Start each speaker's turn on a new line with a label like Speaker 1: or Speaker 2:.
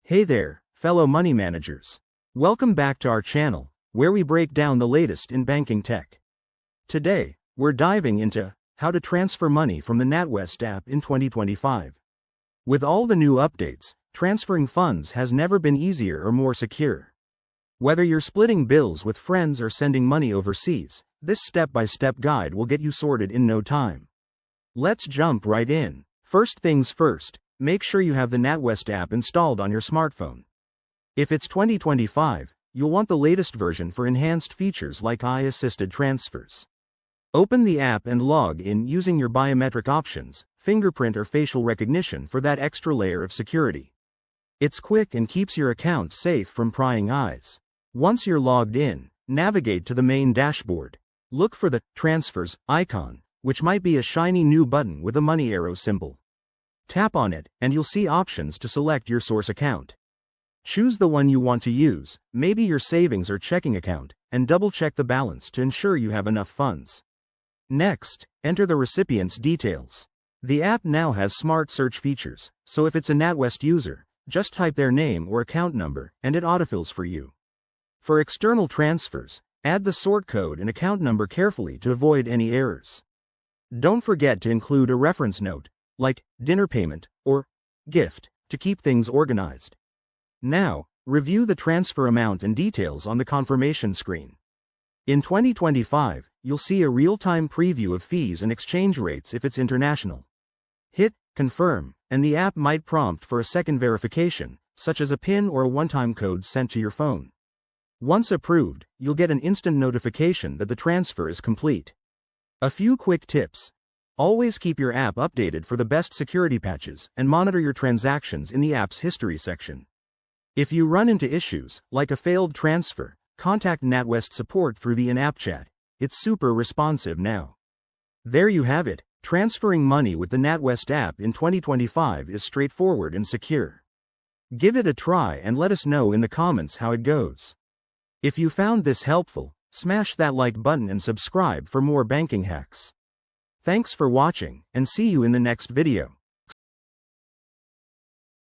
Speaker 1: Hey there, fellow money managers. Welcome back to our channel, where we break down the latest in banking tech. Today, we're diving into how to transfer money from the NatWest app in 2025. With all the new updates, transferring funds has never been easier or more secure. Whether you're splitting bills with friends or sending money overseas, this step-by-step guide will get you sorted in no time. Let's jump right in. First things first, make sure you have the NatWest app installed on your smartphone. If it's 2025, you'll want the latest version for enhanced features like eye-assisted transfers. Open the app and log in using your biometric options, fingerprint or facial recognition for that extra layer of security. It's quick and keeps your account safe from prying eyes. Once you're logged in, navigate to the main dashboard. Look for the Transfers icon, which might be a shiny new button with a money arrow symbol. Tap on it, and you'll see options to select your source account. Choose the one you want to use, maybe your savings or checking account, and double-check the balance to ensure you have enough funds. Next, enter the recipient's details. The app now has smart search features, so if it's a NatWest user, just type their name or account number, and it autofills for you. For external transfers, add the sort code and account number carefully to avoid any errors. Don't forget to include a reference note, like dinner payment or gift, to keep things organized. Now, review the transfer amount and details on the confirmation screen. In 2025, you'll see a real-time preview of fees and exchange rates if it's international. Hit Confirm, and the app might prompt for a second verification, such as a PIN or a one-time code sent to your phone. Once approved, you'll get an instant notification that the transfer is complete. A few quick tips. Always keep your app updated for the best security patches and monitor your transactions in the app's history section. If you run into issues, like a failed transfer, contact NatWest support through the in-app chat. It's super responsive now. There you have it. Transferring money with the NatWest app in 2025 is straightforward and secure. Give it a try and let us know in the comments how it goes. If you found this helpful, smash that like button and subscribe for more banking hacks. Thanks for watching, and see you in the next video.